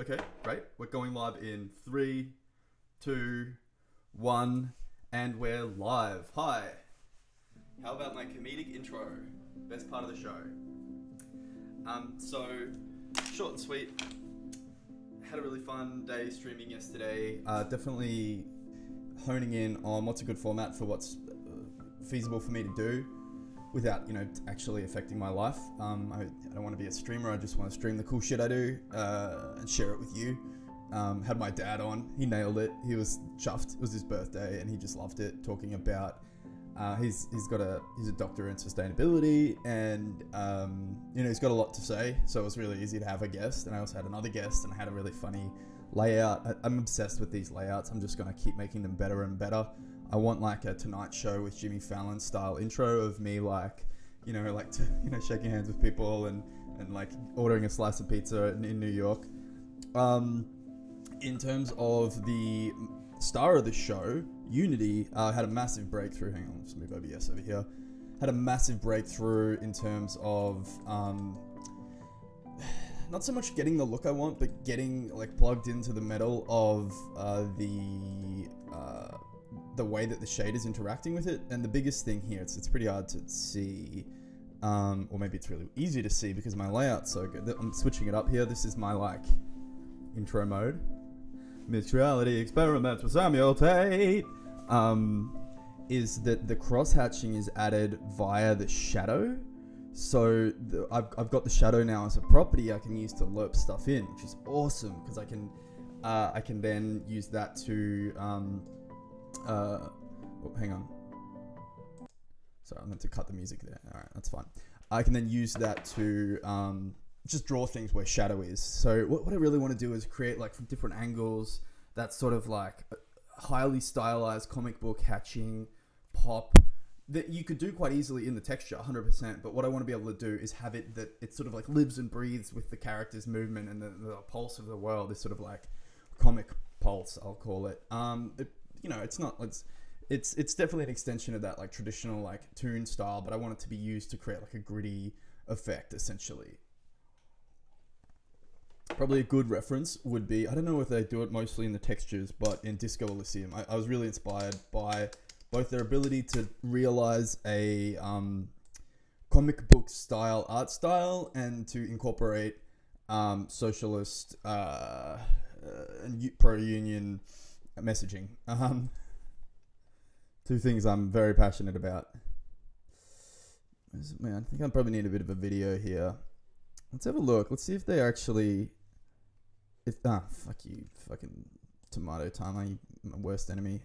Okay, great. We're going live in 3, 2, 1, and we're live. Hi. How about my comedic intro? Best part of the show. So, short and sweet. Had a really fun day streaming yesterday. Definitely honing in on what's a good format for what's feasible for me to do without, actually affecting my life. I don't want to be a streamer. I just want to stream the cool shit I do and share it with you. Had my dad on. He nailed it. He was chuffed. It was his birthday and he just loved it, talking about he's a doctor in sustainability, and he's got a lot to say, so it was really easy to have a guest. And I also had another guest, and I had a really funny layout. I'm obsessed with these layouts. I'm just going to keep making them better and better. I want like a Tonight Show with Jimmy Fallon style intro of me shaking hands with people and like ordering a slice of pizza in New York. In terms of the star of the show, Unity, had a massive breakthrough. Hang on, let's move OBS over here. Had a massive breakthrough in terms of not so much getting the look I want, but getting like plugged into the metal of the way that the shade is interacting with it. And the biggest thing here, it's pretty hard to see, or maybe it's really easy to see because my layout's so good. I'm switching it up here. This is my like intro mode. Mixed reality experiments with Samuel Tate. Is that the cross-hatching is added via the shadow. So I've got the shadow now as a property I can use to lerp stuff in, which is awesome because I can then use that to hang on. Sorry, I meant to cut the music there. All right, that's fine. I can then use that to just draw things where shadow is. So what I really want to do is create like from different angles that sort of like highly stylized comic book hatching pop that you could do quite easily in the texture 100%. But what I want to be able to do is have it that it sort of like lives and breathes with the character's movement, and the pulse of the world is sort of like comic pulse, I'll call it. It's definitely an extension of that like traditional like toon style, but I want it to be used to create like a gritty effect essentially. Probably a good reference would be, I don't know if they do it mostly in the textures, but in Disco Elysium, I was really inspired by both their ability to realize a comic book style art style and to incorporate socialist and pro-union messaging. Two things I'm very passionate about. Man, I think I probably need a bit of a video here. Let's have a look. Let's see if they actually... fuck you. Fucking tomato timer. You my worst enemy.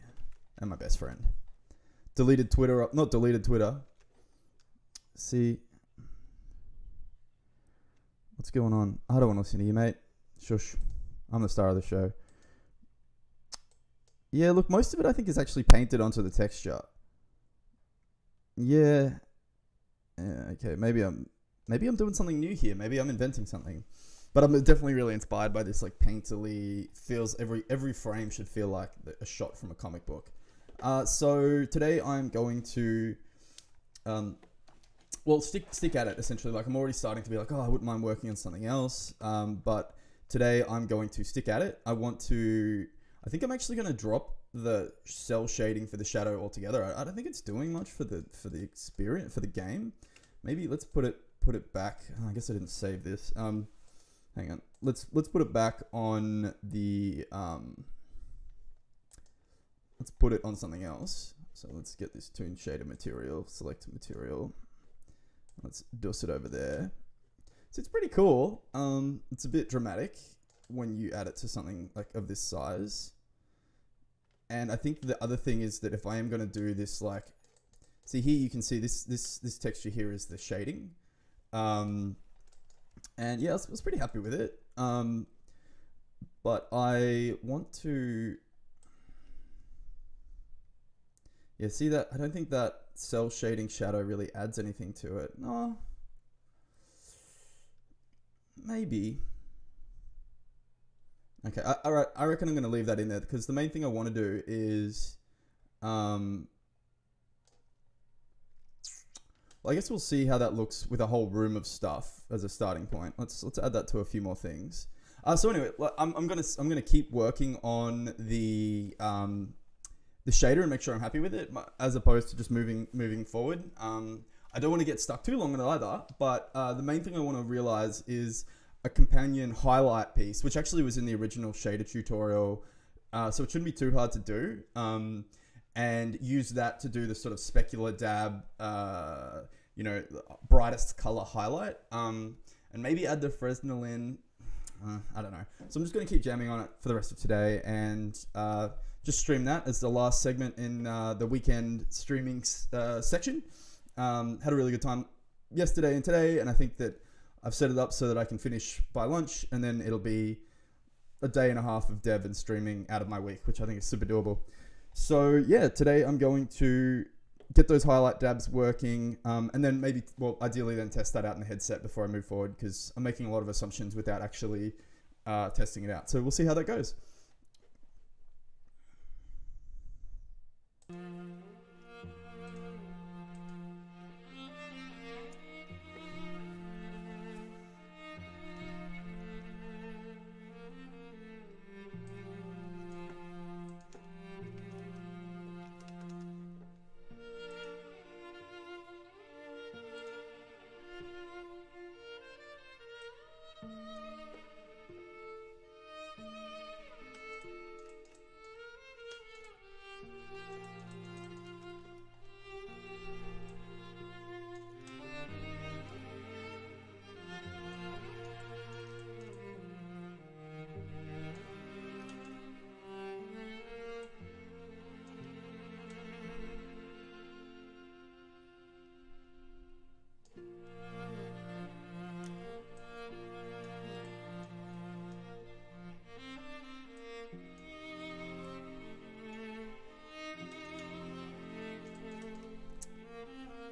And my best friend. Deleted Twitter. Not deleted Twitter. See. What's going on? I don't want to listen to you, mate. Shush. I'm the star of the show. Yeah, look, most of it I think is actually painted onto the texture. Yeah. Okay, maybe I'm doing something new here. Maybe I'm inventing something. But I'm definitely really inspired by this like painterly feels. Every frame should feel like a shot from a comic book. So today I'm going to stick at it essentially. Like I'm already starting to be like, I wouldn't mind working on something else. But today I'm going to stick at it. I think I'm actually going to drop the cell shading for the shadow altogether. I don't think it's doing much for the experience for the game. Maybe let's put it back. I guess I didn't save this. Hang on. Let's put it back on the let's put it on something else. So let's get this toon shader material, select material. Let's dose it over there. So it's pretty cool. It's a bit dramatic when you add it to something like of this size. And I think the other thing is that if I am going to do this, like, see here, you can see this texture here is the shading. And yeah, I was pretty happy with it. But I want to, yeah, see that? I don't think that cell shading shadow really adds anything to it. No, maybe. Okay, all right. I reckon I'm going to leave that in there because the main thing I want to do is, well, I guess we'll see how that looks with a whole room of stuff as a starting point. Let's add that to a few more things. So anyway, I'm gonna keep working on the shader and make sure I'm happy with it, as opposed to just moving forward. I don't want to get stuck too long on it either, but the main thing I want to realize is a companion highlight piece, which actually was in the original shader tutorial, so it shouldn't be too hard to do, and use that to do the sort of specular dab, brightest color highlight, and maybe add the Fresnel in. I don't know. So I'm just going to keep jamming on it for the rest of today, and just stream that as the last segment in the weekend streaming section. Had a really good time yesterday and today, and I think that I've set it up so that I can finish by lunch, and then it'll be a day and a half of dev and streaming out of my week, which I think is super doable. So yeah, today I'm going to get those highlight dabs working, and then maybe, well, ideally then test that out in the headset before I move forward, because I'm making a lot of assumptions without actually testing it out. So we'll see how that goes.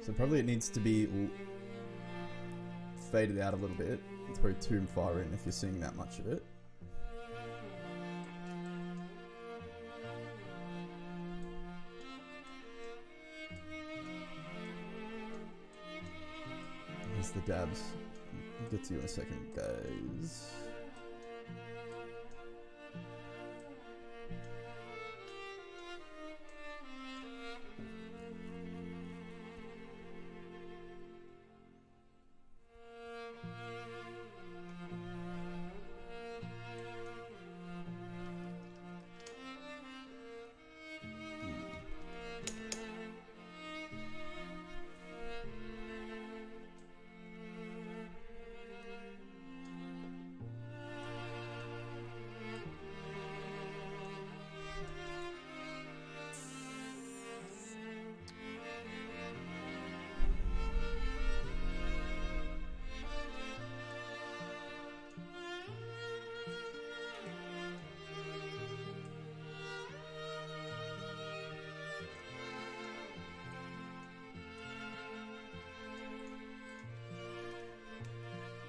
So probably it needs to be faded out a little bit. It's probably too far in if you're seeing that much of it. Here's the dabs. I'll get to you in a second, guys.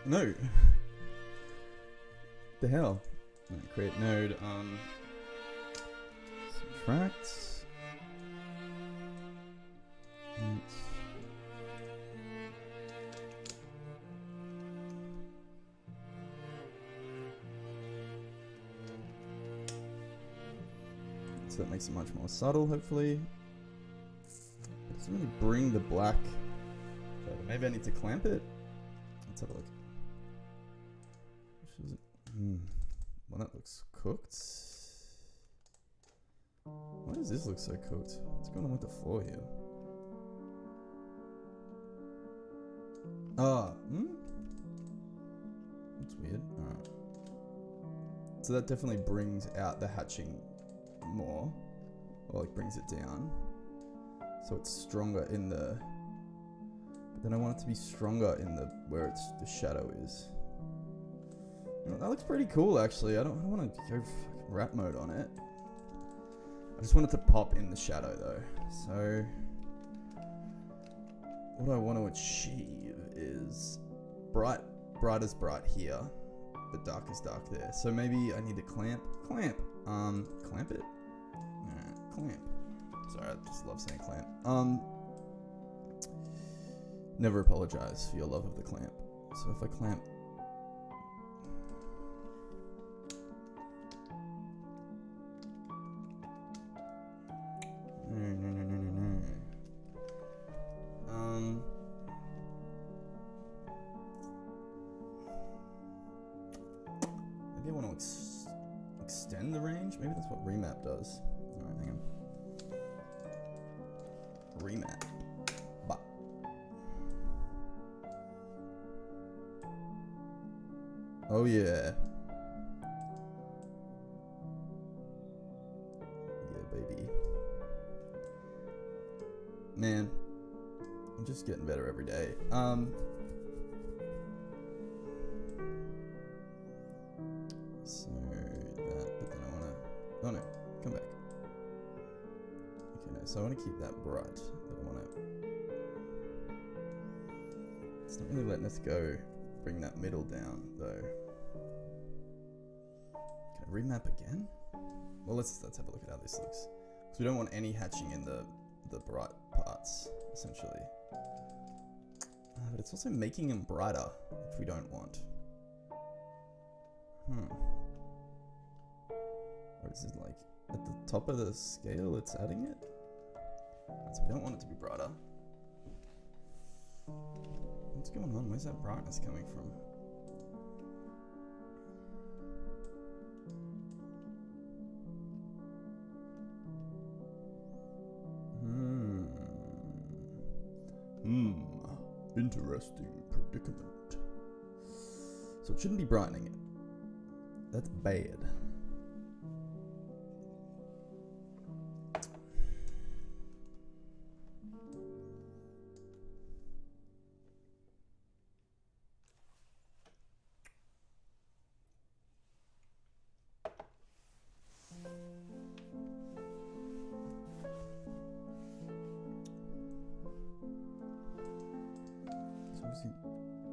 No. The hell? Right, create node. Subtract. So that makes it much more subtle, hopefully. It doesn't really bring the black. Maybe I need to clamp it. Let's have a look. Well, that looks cooked. Why does this look so cooked? What's going on with the floor here? That's weird. Alright. So that definitely brings out the hatching more. Or like brings it down. So it's stronger in the... But then I want it to be stronger in the where it's the shadow is. You know, that looks pretty cool actually. I don't want to go fucking rap mode on it. I just want it to pop in the shadow though. So what I want to achieve is bright as bright here, but dark as dark there. So maybe I need to clamp it. Alright, clamp. Sorry, I just love saying clamp. Never apologize for your love of the clamp. So if I clamp extend the range? Maybe that's what remap does. Alright, hang on. Remap. But. Oh yeah. Yeah, baby. Man, I'm just getting better every day. So that, but then I wanna, oh no, come back. Okay, no, so I wanna keep that bright, but I wanna, it's not really letting us go, bring that middle down though. Can I remap again? Well, let's have a look at how this looks. Because we don't want any hatching in the bright parts, essentially. But it's also making them brighter, which we don't want. Or is it like at the top of the scale it's adding it? So we don't want it to be brighter. What's going on? Where's that brightness coming from? Interesting predicament. So it shouldn't be brightening it. That's bad.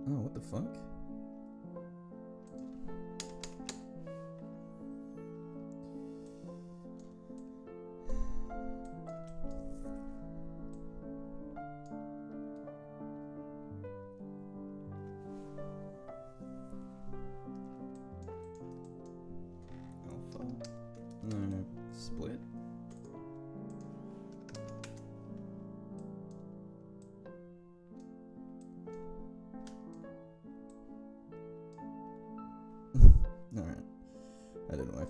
Oh, what the fuck? Alpha? No, split. Alright. That didn't work.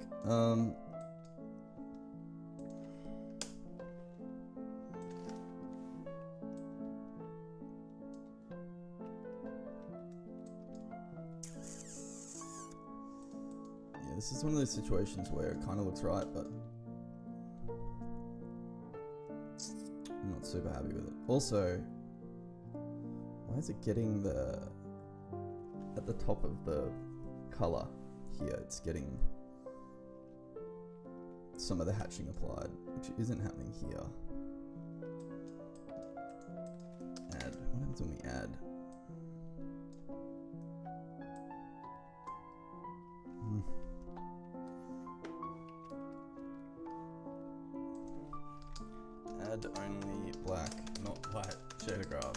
Yeah, this is one of those situations where it kind of looks right, but I'm not super happy with it. Also, why is it getting at the top of the color here, it's getting some of the hatching applied, which isn't happening here. Add. What happens when we add? Add only black, not white shader graph.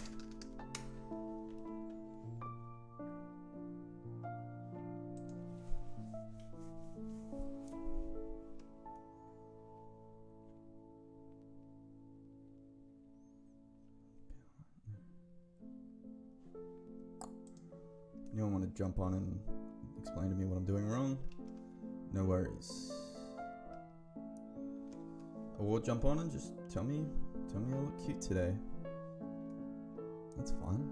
Anyone want to jump on and explain to me what I'm doing wrong? No worries. Or jump on and just tell me I look cute today. That's fine.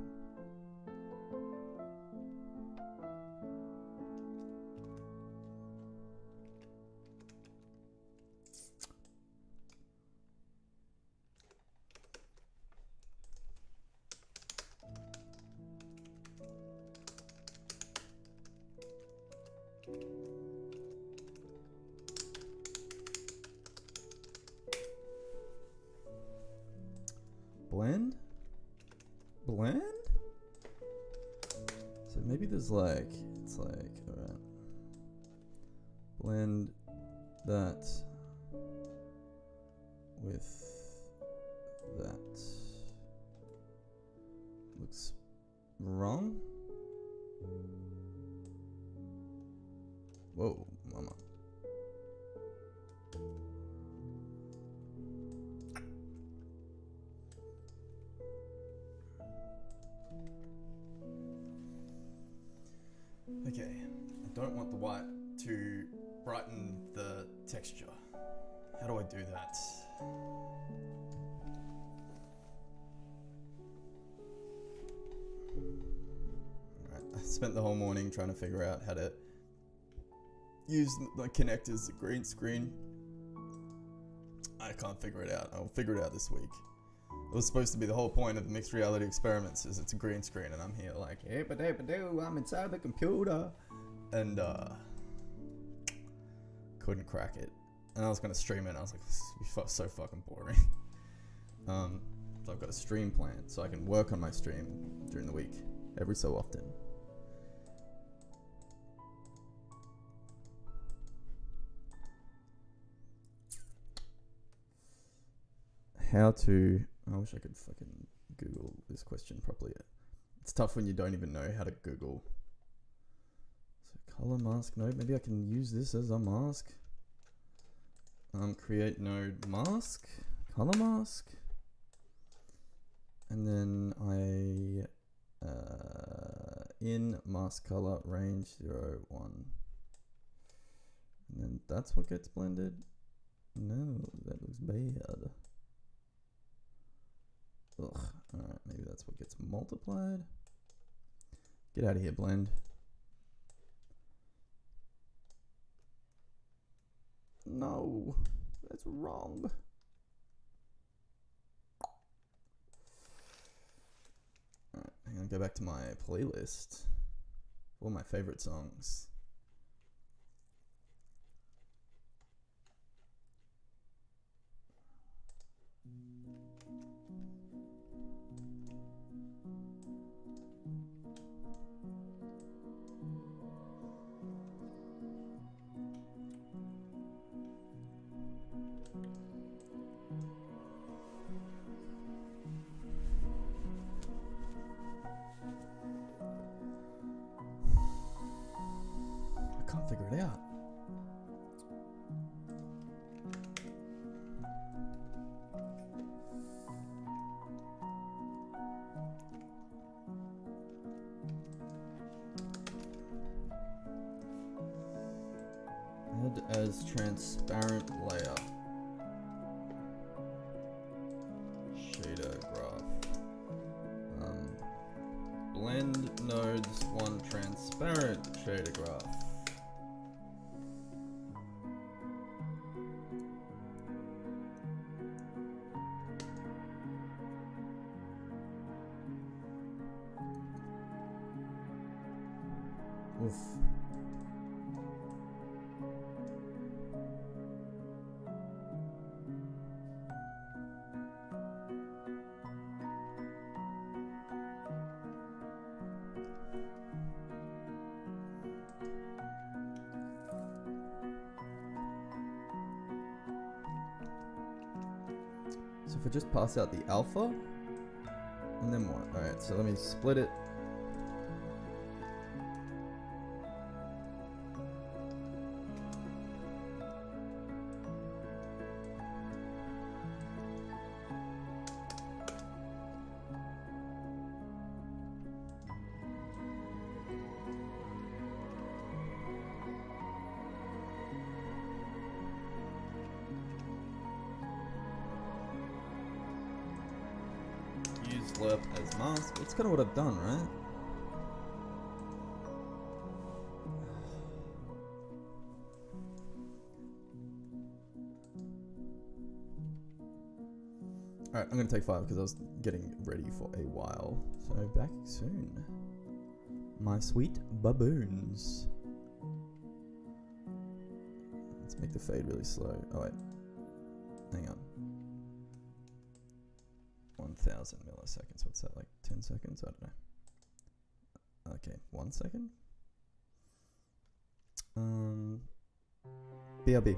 Blend? So maybe there's like, it's like, alright. Blend that with that. Looks wrong? Whoa, mama. Okay, I don't want the white to brighten the texture. How do I do that? Alright, I spent the whole morning trying to figure out how to use the connectors, the green screen. I can't figure it out. I'll figure it out this week. It was supposed to be the whole point of the mixed reality experiments, is it's a green screen and I'm here like, hey, I'm inside the computer. And couldn't crack it. And I was gonna stream it and I was like, this is so fucking boring. So I've got a stream plan so I can work on my stream during the week every so often. How to... I wish I could fucking Google this question properly. It's tough when you don't even know how to Google. So color mask node. Maybe I can use this as a mask. Create node mask. Color mask. And then in mask color range 0, 1. And then that's what gets blended. No, that looks bad. Ugh. Alright, maybe that's what gets multiplied. Get out of here, blend. No, that's wrong. Alright, I'm gonna go back to my playlist. All my favorite songs. I can't figure it out. Add as transparent layer. Shader graph. Blend nodes 1 transparent shader graph. Oof. So if I just pass out the alpha, and then what? Alright, so let me split it. Use lerp as mask. That's kind of what I've done, right? Alright, I'm gonna take 5 because I was getting ready for a while. So back soon. My sweet baboons. Let's make the fade really slow. Oh wait. Hang on. 1000 milliseconds. What's that, like 10 seconds? I don't know. Okay, 1 second. BRB.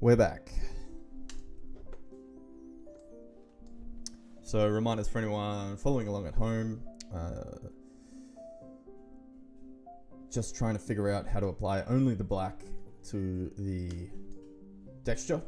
We're back. So reminders for anyone following along at home. Just trying to figure out how to apply only the black to the texture.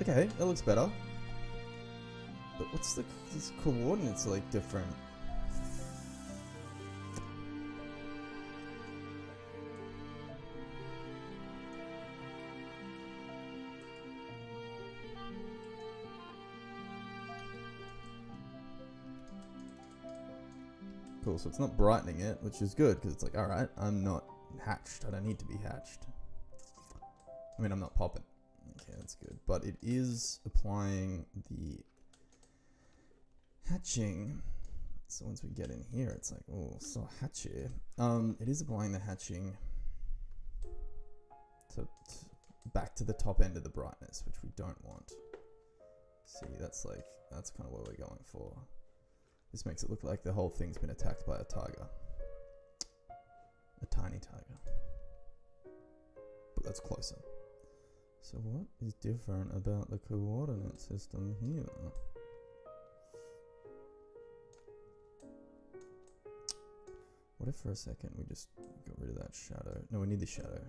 Okay, that looks better. But what's these coordinates are like different? Cool, so it's not brightening it, which is good, because it's like, alright, I'm not hatched. I don't need to be hatched. I mean, I'm not popping. Okay, that's good. But it is applying the hatching. So once we get in here, it's like, oh, so hatchy. It is applying the hatching to back to the top end of the brightness, which we don't want. See, that's kind of what we're going for. This makes it look like the whole thing's been attacked by a tiger. A tiny tiger. But that's closer. So what is different about the coordinate system here? What if for a second we just got rid of that shadow? No, we need the shadow.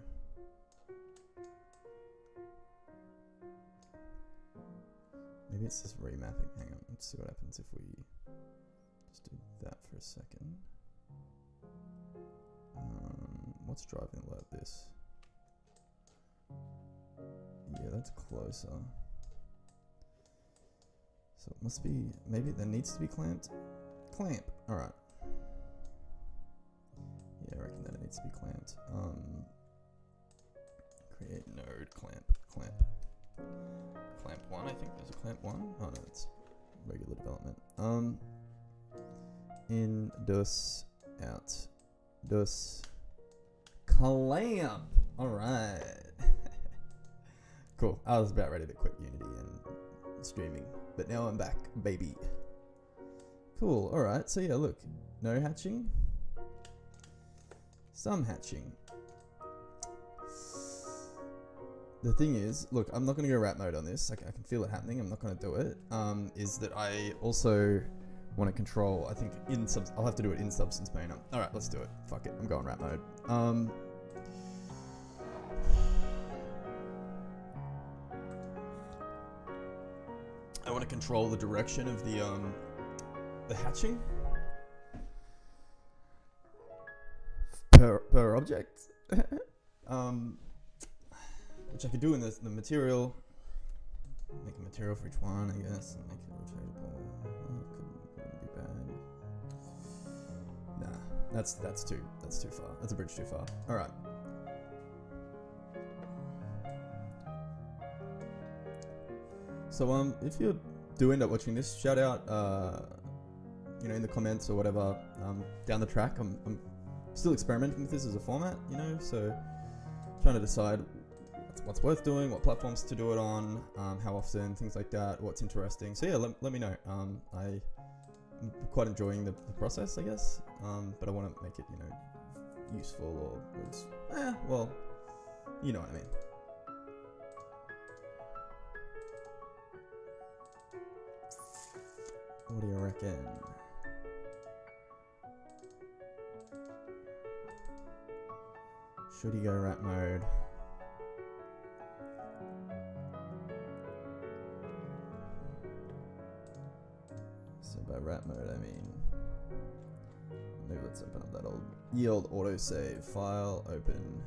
Maybe it's just remapping. Hang on, let's see what happens if we just do that for a second. What's driving it like this? Yeah, that's closer. So it must be, maybe that needs to be clamped? Clamp, alright. Yeah, I reckon that it needs to be clamped. Create node, clamp. Clamp 1, I think there's a clamp 1. Oh no, it's regular development. In, dus, out, dus, clamp. Alright. Cool. I was about ready to quit Unity and streaming, but now I'm back, baby. Cool. Alright, so yeah, look. No hatching. Some hatching. The thing is, look, I'm not going to go rat mode on this. I can feel it happening. I'm not going to do it. Is that I also want to control, I think, I'll have to do it in Substance Painter. Alright, let's do it. Fuck it. I'm going rat mode. I want to control the direction of the hatching per object. Which I could do in the material. Make a material for each one, I guess, and make it rotatable. Couldn't be bad. Nah, that's too far. That's a bridge too far. All right. So if you do end up watching this, shout out, you know, in the comments or whatever, down the track. I'm still experimenting with this as a format, you know, so trying to decide what's worth doing, what platforms to do it on, how often, things like that, what's interesting. So yeah, let me know. I'm quite enjoying the process, I guess, but I want to make it, you know, useful or, well, you know what I mean. What do you reckon? Should he go wrap mode? So by wrap mode I mean, maybe let's open up that old yield autosave file, open.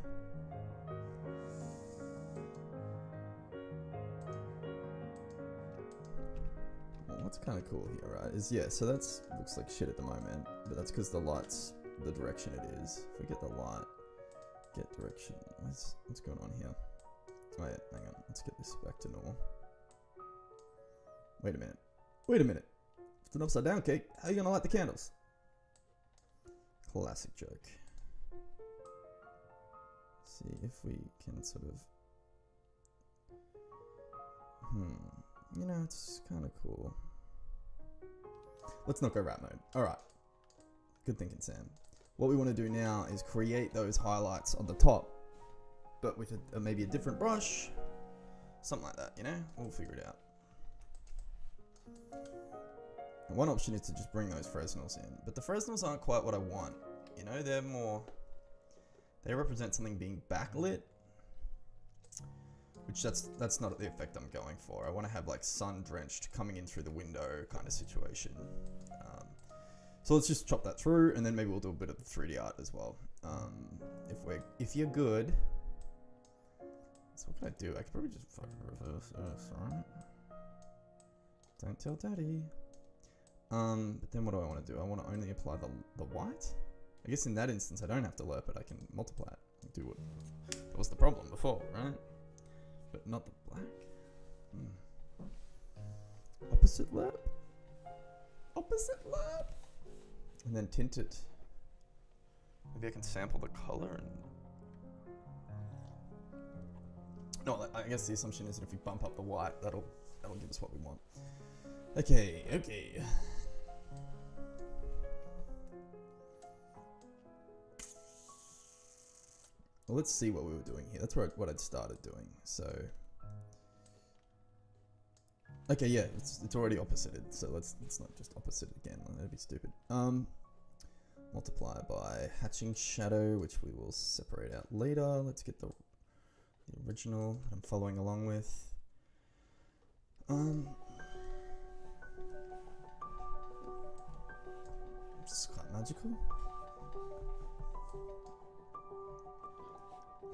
What's kind of cool here, right, is yeah, so that's looks like shit at the moment, but that's because the light's the direction it is. If we get the light, get direction, what's going on here? Oh yeah, hang on, let's get this back to normal. Wait a minute. It's an upside down cake. How are you gonna light the candles? Classic joke. See if we can sort of, you know, it's kind of cool. Let's not go wrap mode. All right. Good thinking, Sam. What we want to do now is create those highlights on the top, but with maybe a different brush, something like that, you know? We'll figure it out. And one option is to just bring those Fresnels in, but the Fresnels aren't quite what I want. You know, they're more, they represent something being backlit, which that's not the effect I'm going for. I want to have like sun drenched coming in through the window kind of situation. So let's just chop that through, and then maybe we'll do a bit of the 3D art as well. If you're good, so what can I do? I could probably just fucking reverse this, alright? Don't tell daddy. But then what do I want to do? I want to only apply the white. I guess in that instance I don't have to lerp it. I can multiply it and do what that was the problem before, right? But not the black. Opposite lerp. Opposite lerp. And then tint it. Maybe I can sample the color and. No, I guess the assumption is that if we bump up the white, that'll give us what we want. Okay. Well, let's see what we were doing here. That's what I'd started doing. So, okay, yeah, it's already opposited. So let's not just opposite it again. That'd be stupid. Multiply by hatching shadow, which we will separate out later. Let's get the original that I'm following along with. It's quite magical.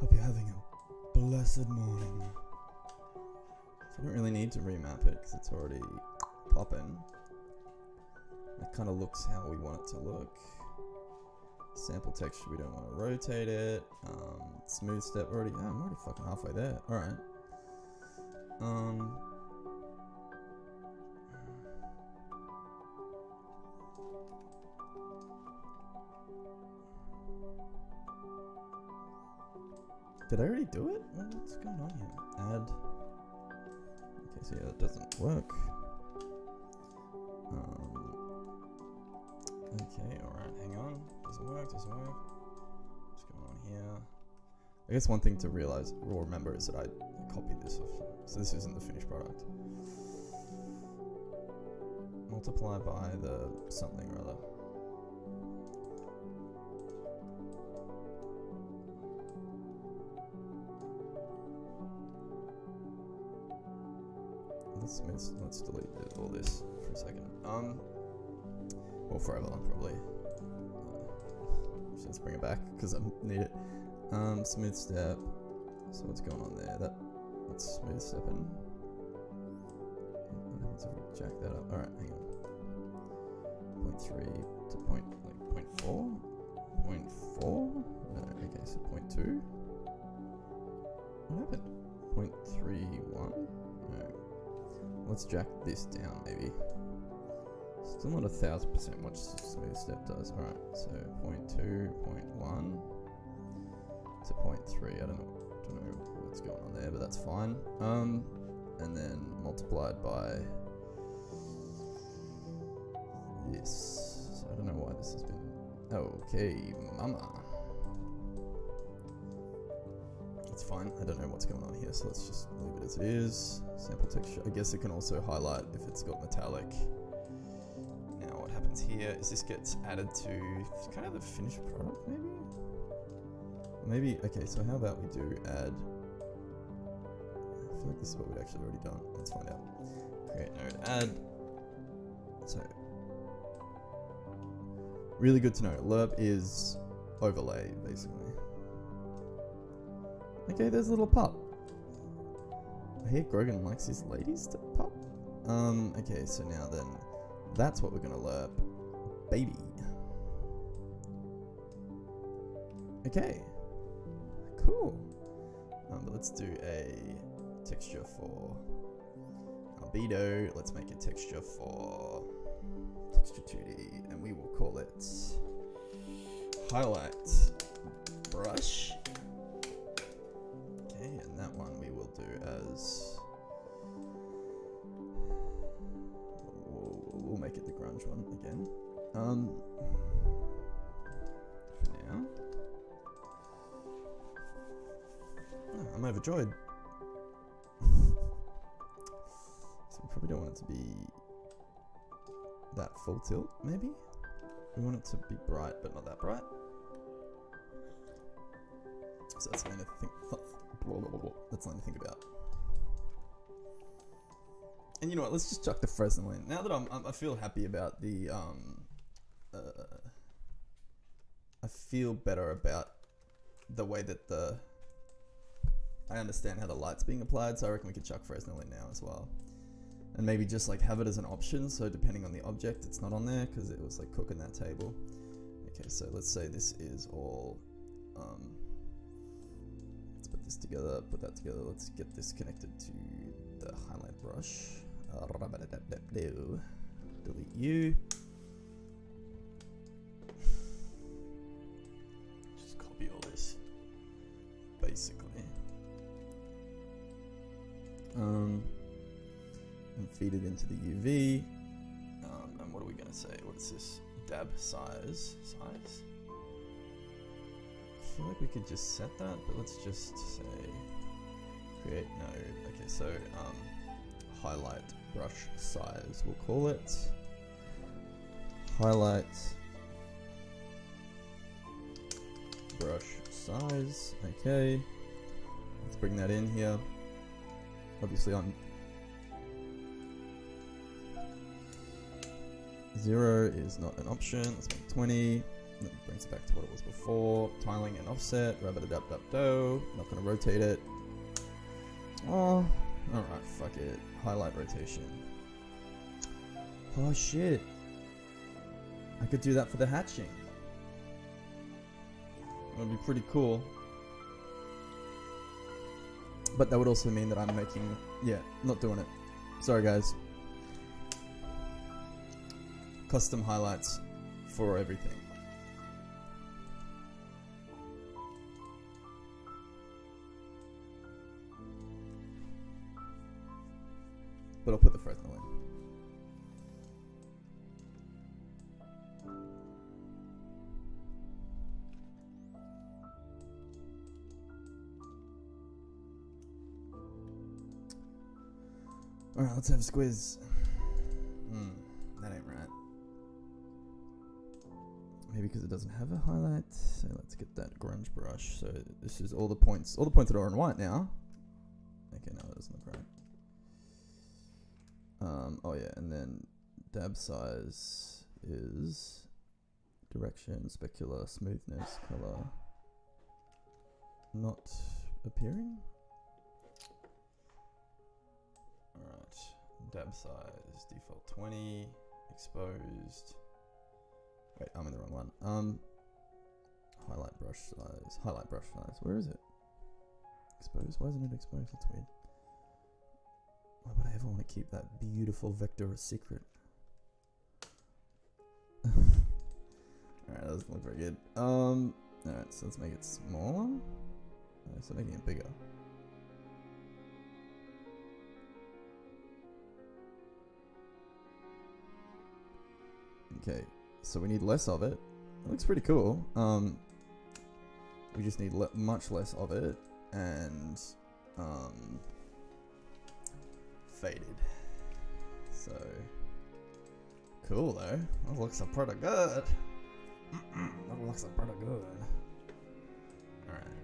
Hope you're having a blessed morning. So I don't really need to remap it because it's already popping. It kind of looks how we want it to look. Sample texture, we don't want to rotate it. Smooth step, I'm already fucking halfway there. Alright. Did I already do it? What's going on here? Add. Okay, so yeah, that doesn't work. Okay, alright, hang on. Doesn't work. What's going on here? I guess one thing to realize or remember is that I copied this off. So this isn't the finished product. Multiply by the something or other. Let's delete all this for a second. Well, forever, probably. So let's bring it back because I need it. Smooth step. So what's going on there? That's smooth stepping. What happens if we jack that up? Alright, hang on. 0.3 to point 0.4? 0.4? No, okay, so 0.2. What happened? 0.31? No. Let's jack this down, maybe. Still not 1000% what smooth step does. Alright, so 0.2, 0.1 to 0.3. I don't know what's going on there, but that's fine. And then multiplied by this. So I don't know why this has been. Okay, mama. It's fine. I don't know what's going on here, so let's just leave it as it is. Sample texture. I guess it can also highlight if it's got metallic. Now what happens here is this gets added to kind of the finished product, maybe? Maybe, okay, so how about we do add, I feel like this is what we'd actually already done. Let's find out. Create node, add. So, really good to know. Lerp is overlay, basically. Okay, there's a little pup. I hear Grogan likes his ladies to pup. Okay, so now then, that's what we're gonna lerp. Baby. Okay. Cool. But let's do a texture for albedo. Let's make a texture for texture 2D, and we will call it highlight brush. Okay, and that one we will do as we'll make it the grunge one again. For now. Oh, I'm overjoyed. So we probably don't want it to be that full tilt, maybe? We want it to be bright, but not that bright. So that's something to think. That's something to think about. And you know what? Let's just chuck the Fresnel in. Now that I feel happy about the I feel better about the way that I understand how the light's being applied, so I reckon we could chuck Fresnel in now as well. And maybe just like have it as an option, so depending on the object, it's not on there because it was like cooking that table. Okay, so let's say this is all. Let's put this together, put that together. Let's get this connected to the highlight brush. Delete you. Just copy all this, basically. And feed it into the UV. And what are we gonna say? What is this? Dab size. I feel like we could just set that, but let's just say create node. Okay, so highlight brush size. We'll call it highlight brush size. Okay, let's bring that in here. Obviously on 0 is not an option. Let's make 20. That brings it back to what it was before. Tiling and offset. Rabbit-a-dub-dub-do. Not going to rotate it. Oh, alright, fuck it. Highlight rotation. Oh shit. I could do that for the hatching. That would be pretty cool. But that would also mean that I'm making... Yeah, not doing it. Sorry guys. Custom highlights for everything. But I'll put the Fresnel in. Alright, let's have a squiz. That ain't right. Maybe because it doesn't have a highlight. So let's get that grunge brush. So this is all the points. All the points that are on white now. Okay, no, that doesn't look right. Oh yeah, and then dab size is direction, specular, smoothness, color. Not appearing. Alright, dab size, default 20, exposed. Wait, I'm in the wrong one. Highlight brush size, where is it? Exposed, why isn't it exposed? That's weird. Why would I ever want to keep that beautiful vector a secret? Alright, that doesn't look very good. Alright, so let's make it smaller. So making it bigger. Okay, so we need less of it. It looks pretty cool. We just need much less of it, and faded. So cool though. That looks pretty good. That looks pretty good. All right.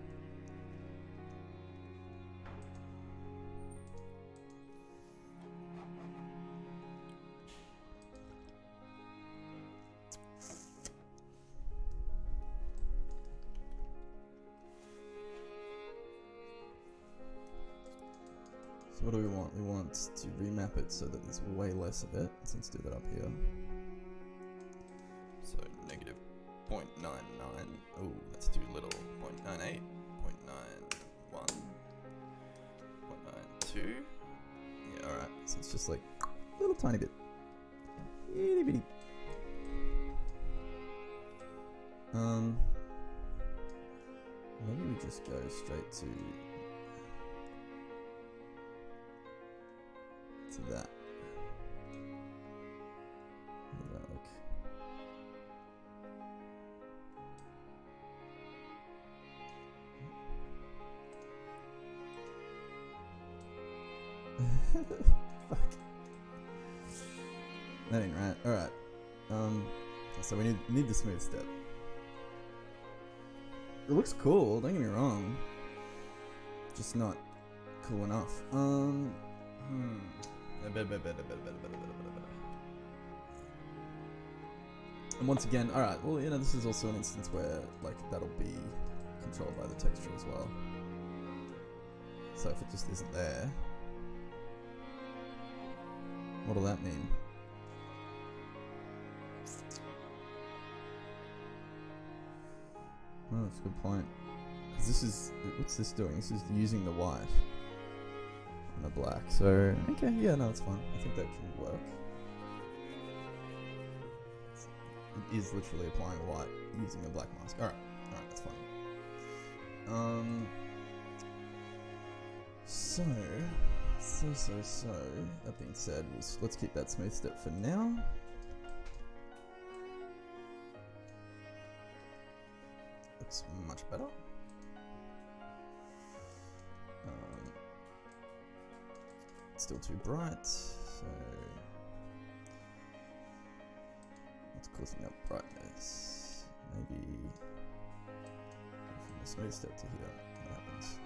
So what do we want? We want to remap it so that there's way less of it. So let's do that up here. So negative 0.99. Oh, that's too little. 0.98, 0.91, 0.92. Yeah, alright. So it's just like a little tiny bit. Itty bitty. Maybe we just go straight to that. How does that look? Fuck. That ain't right. Alright. So we need the smooth step. It looks cool, don't get me wrong. Just not cool enough. And once again, alright, well, you know, this is also an instance where, like, that'll be controlled by the texture as well. So if it just isn't there, what'll that mean? Oh, that's a good point. Because this is, what's this doing? This is using the white and the black. So, okay, yeah, no, it's fine. I think that can work. It is literally applying white using a black mask. Alright, that's fine. So, that being said, let's keep that smooth step for now. Looks much better. Still too bright, so what's causing that brightness? Maybe from the smooth step to here, what happens?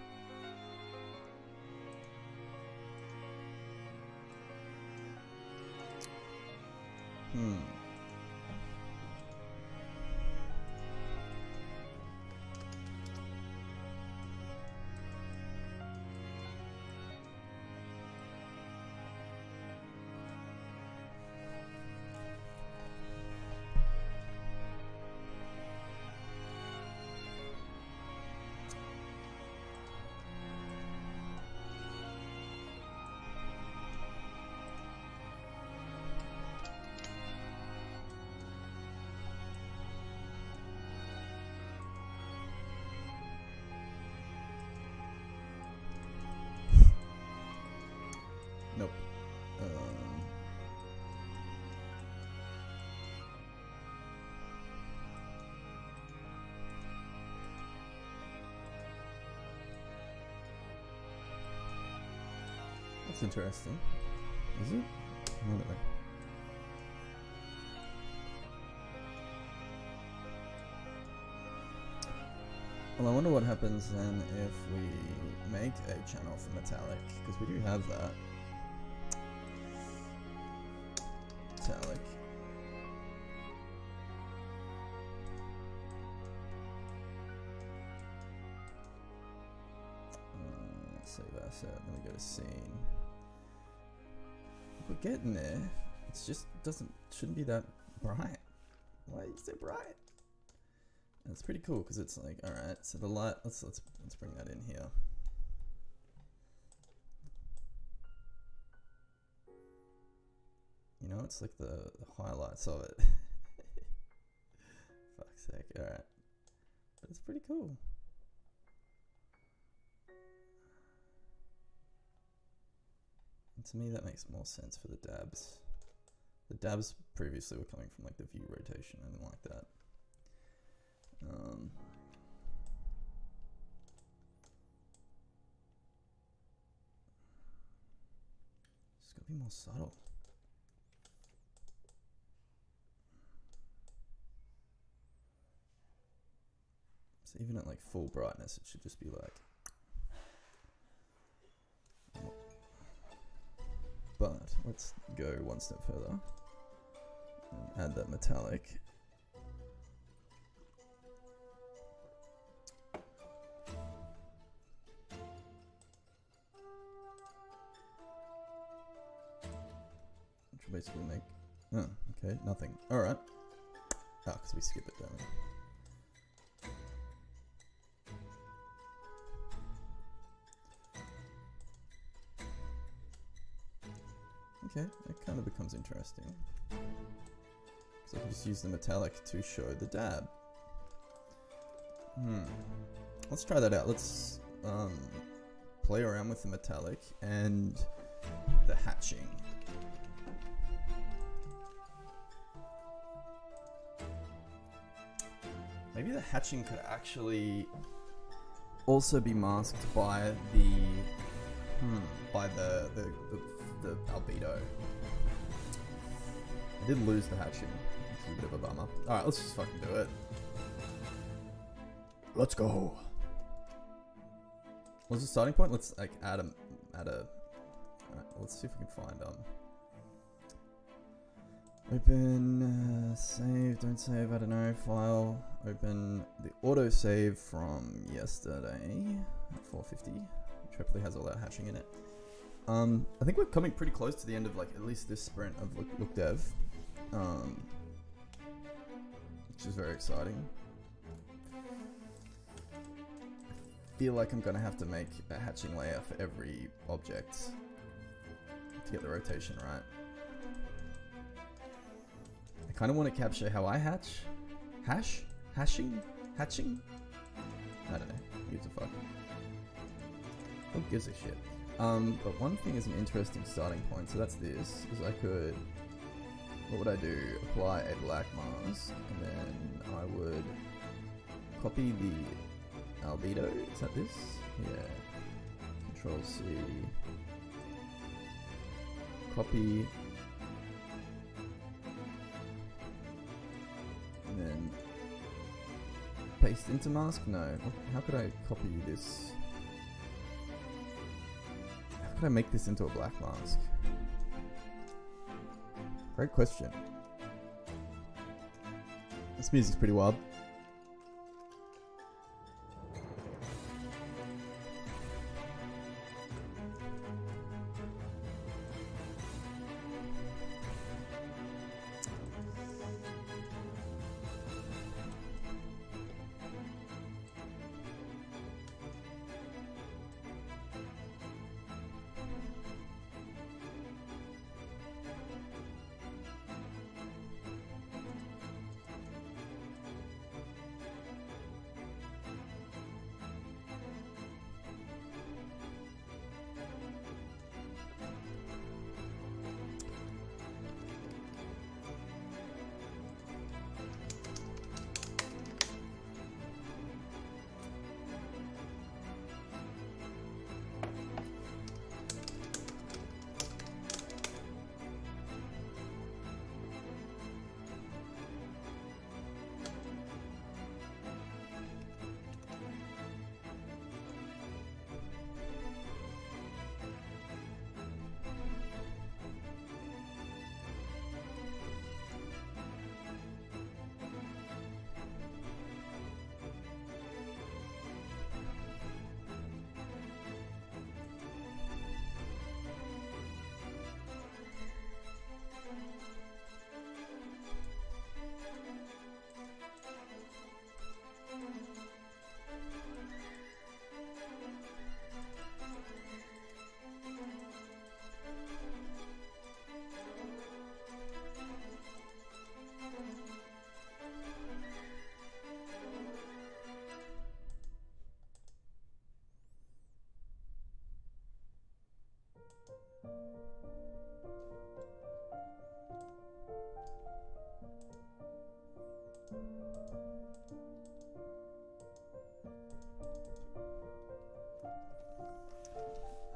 Nope. That's interesting. Is it? No, no. Well, I wonder what happens then if we make a channel for metallic, because we do have that. Metallic. Save asset, then we go to scene. We're getting there. It's just shouldn't be that bright. Why is it so bright? And it's pretty cool because it's like, all right. So the light. Let's bring that in here. You know, it's like the highlights of it. Fuck's sake. All right, but it's pretty cool. And to me, that makes more sense for the dabs. The dabs previously were coming from like the view rotation. I didn't like that. It's gotta be more subtle. So even at like full brightness, it should just be like. But let's go one step further and add that metallic. which will basically make... Oh, okay, nothing. Alright. Oh, because we skip it, don't we? Okay, it kind of becomes interesting. So I can just use the metallic to show the dab. Let's try that out. Let's play around with the metallic and the hatching. Maybe the hatching could actually also be masked by the the albedo. I did lose the hatching, which is a bit of a bummer. Alright, let's just fucking do it. Let's go. What's the starting point? Let's like add a alright, let's see if we can find open save, don't save, I don't know, file, open the auto save from yesterday at 450, which hopefully has all that hatching in it. I think we're coming pretty close to the end of like at least this sprint of look dev, which is very exciting. I feel like I'm gonna have to make a hatching layer for every object to get the rotation right. I kind of want to capture how I hatch, hatching. I don't know. Who gives a fuck? Who gives a shit? But one thing is an interesting starting point, so that's this, is I could, what would I do? Apply a black mask, and then I would copy the albedo, is that this? Yeah. Control C. Copy. And then paste into mask? No. How could I copy this? How could I make this into a black mask? Great question. This music's pretty wild.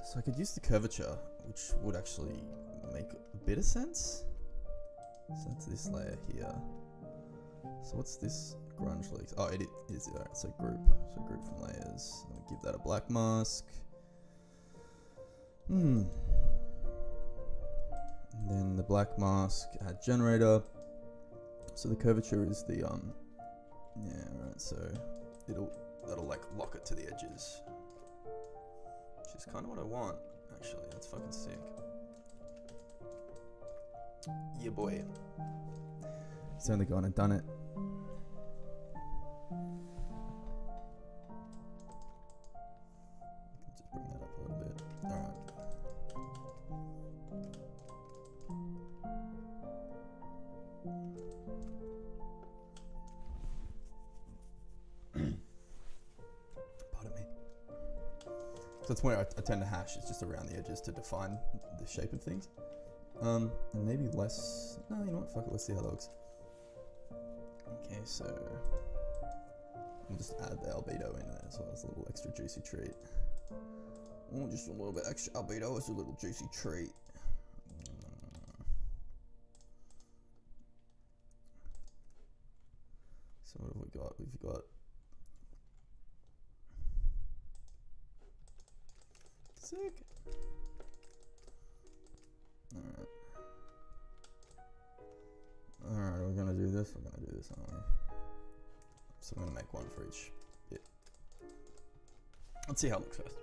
So I could use the curvature, which would actually make a bit of sense. So that's this layer here. So what's this grunge leaks? Oh, it is, alright, so group. So group from layers. I'm gonna give that a black mask. And then the black mask, add generator. So the curvature is the, yeah, alright, so that'll like lock it to the edges. Which is kind of what I want, actually. That's fucking sick. Yeah, boy. He's only gone and done it. Just bring that up a little bit. Alright. Pardon me. So that's where I tend to hash. It's just around the edges to define the shape of things. And maybe less. No, you know what? Fuck it. Let's see how that looks. Okay, so we'll just add the albedo in there as well as a little extra juicy treat. Oh, just a little bit extra albedo as a little juicy treat. So what have we got? We've got sick. Alright. Alright, we're gonna do this. We're gonna do this, aren't we? So I'm gonna make one for each bit. Let's see how it looks first.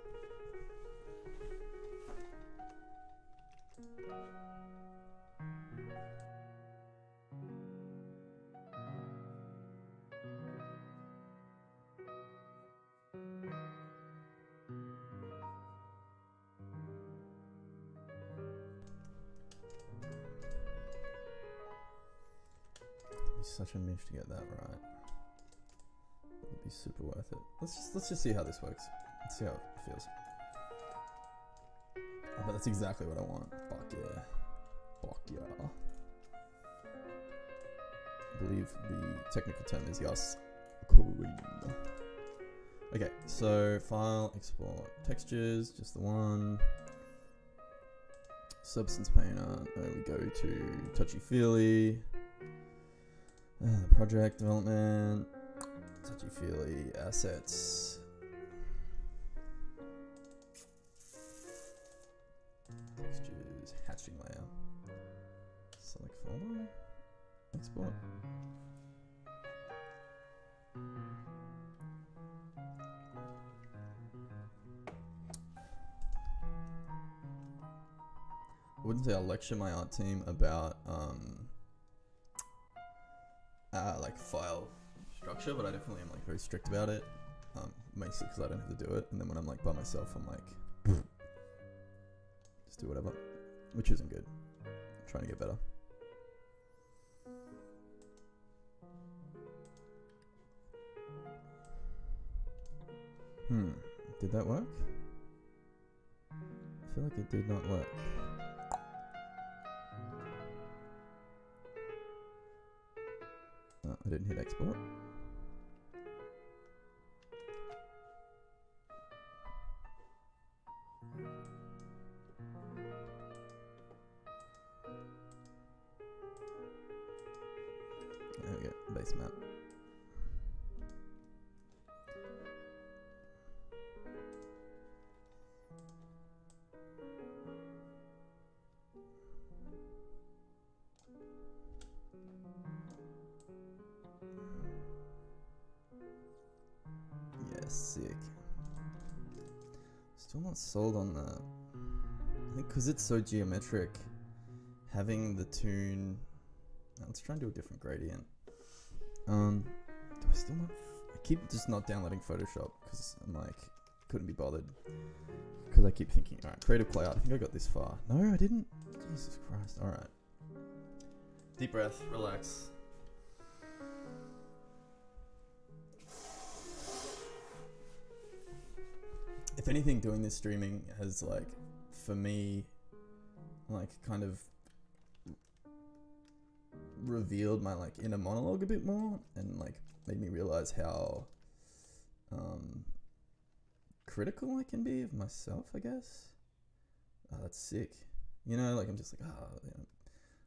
Such a mish to get that right. It'd be super worth it. Let's just see how this works. Let's see how it feels. Oh, but that's exactly what I want. Fuck yeah. Fuck yeah. I believe the technical term is Yas Queen. Okay, so file, export textures, just the one. Substance painter. There we go to touchy feely. Project development, touchy-feely assets, textures, hatching layer, select folder, export. I wouldn't say I'll lecture my art team about like file structure, but I definitely am like very strict about it. Mostly because I don't have to do it, and then when I'm like by myself, I'm like, just do whatever, which isn't good. I'm trying to get better. Did that work? I feel like it did not work. I didn't hit export. There we go, base map. Sick. Still not sold on that. I think because it's so geometric, having the toon. Let's try and do a different gradient. Do I still not? I keep just not downloading Photoshop because I'm like, couldn't be bothered. Because I keep thinking, alright, Creative Cloud. I think I got this far. No, I didn't. Jesus Christ. Alright. Deep breath, relax. If anything, doing this streaming has like, for me, like kind of revealed my like inner monologue a bit more, and like made me realize how critical I can be of myself, I guess. Oh, that's sick. You know, like I'm just like, you know,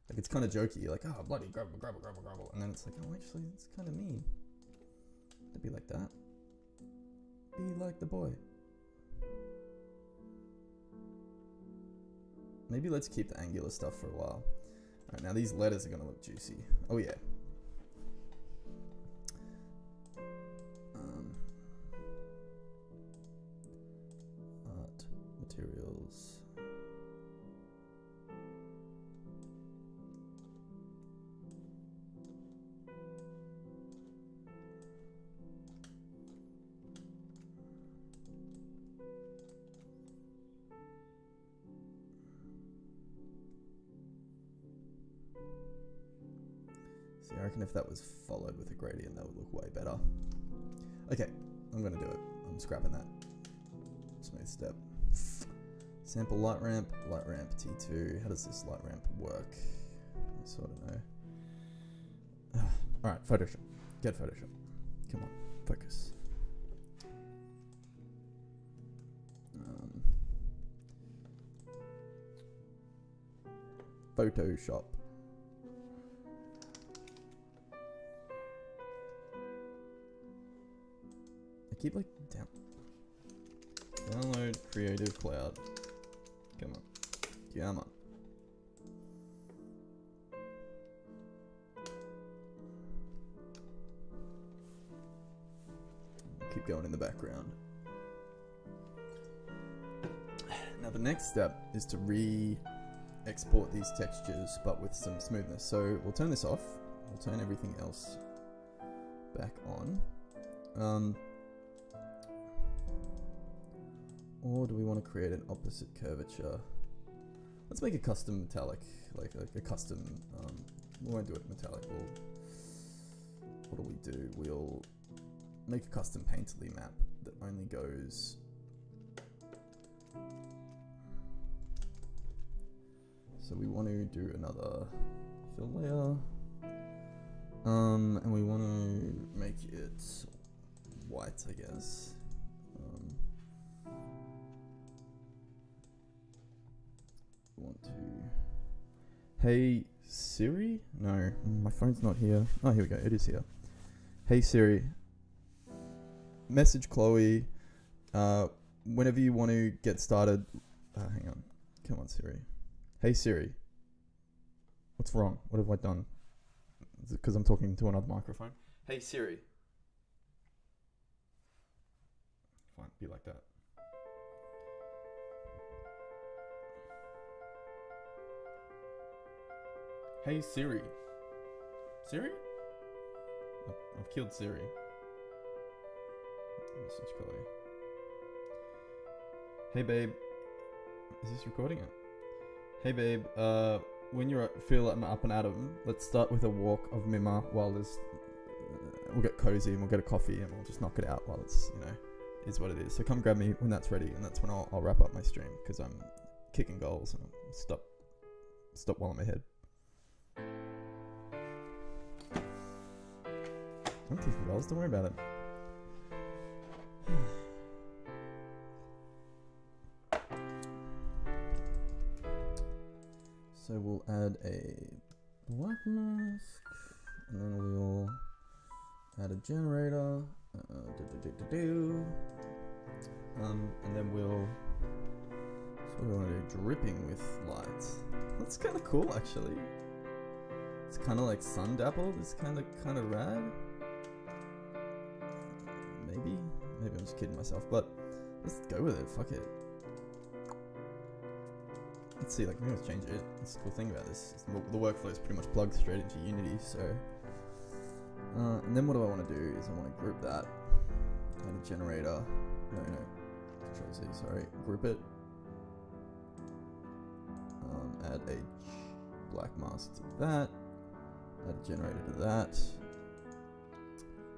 like it's kind of jokey, like, oh, bloody grubble, and then it's like, oh, actually, it's kind of me. To be like that. Be like the boy. Maybe let's keep the angular stuff for a while. Alright, now these letters are going to look juicy. Oh yeah. Art, materials. See, I reckon if that was followed with a gradient, that would look way better. Okay, I'm gonna do it. I'm scrapping that. Smooth step. Sample light ramp T2. How does this light ramp work? I sort of know. Alright, Photoshop. Get Photoshop. Come on, focus. Photoshop. I keep like download Creative Cloud. Come on. Come on. Keep going in the background. Now the next step is to re-export these textures, but with some smoothness. So we'll turn this off. We'll turn everything else back on. Or do we want to create an opposite curvature? Let's make a custom metallic, like a custom, we won't do it metallic, what do we do? We'll make a custom painterly map that only goes, so we want to do another fill layer, and we want to make it white, I guess. Want to, hey Siri? No, my phone's not here. Oh, here we go. It is here. Hey Siri, message Chloe. Whenever you want to get started. Hang on. Come on, Siri. Hey Siri. What's wrong? What have I done? Is it because I'm talking to another microphone? Hey Siri. Fine, be like that. Hey Siri. Siri? I've killed Siri. Message Chloe. Hey babe. Is this recording it? Hey babe, when you feel up and Adam, let's start with a walk of Mima while there's... we'll get cozy and we'll get a coffee and we'll just knock it out while it's, you know, is what it is. So come grab me when that's ready, and that's when I'll wrap up my stream, because I'm kicking goals and I'll stop while I'm ahead. I'm kicking goals, don't worry about it. So we'll add a black mask, and then we'll add a generator, and then we'll, so what do we want to do, dripping with light. That's kind of cool actually. It's kind of like sun dappled, it's kind of rad. Maybe I'm just kidding myself, but let's go with it, fuck it. Let's see, like, maybe let's change it. That's the cool thing about this. The workflow is pretty much plugged straight into Unity, so... and then what do I want to do is I want to group that. Add a generator. No. Control Z, sorry. Group it. Add a black mask to that. Add a generator to that.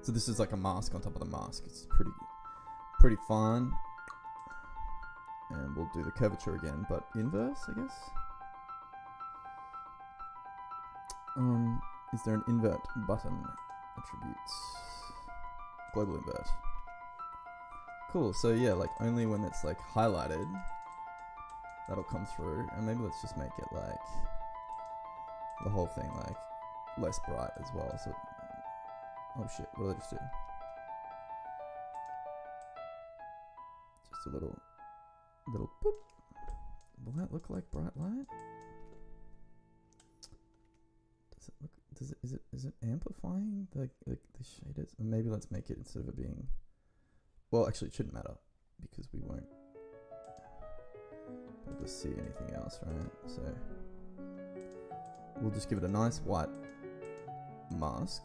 So this is like a mask on top of the mask. It's pretty fun. And we'll do the curvature again, but inverse, I guess. Is there an invert button? Attributes. Global invert. Cool, so yeah, like only when it's like highlighted, that'll come through. And maybe let's just make it like, the whole thing like less bright as well. So, oh shit, what did I just do? Just a little boop. Will that look like bright light? Does it look, is it amplifying the shaders? Or maybe let's make it, instead of it being, well actually it shouldn't matter because we won't be able to see anything else, right? So we'll just give it a nice white mask.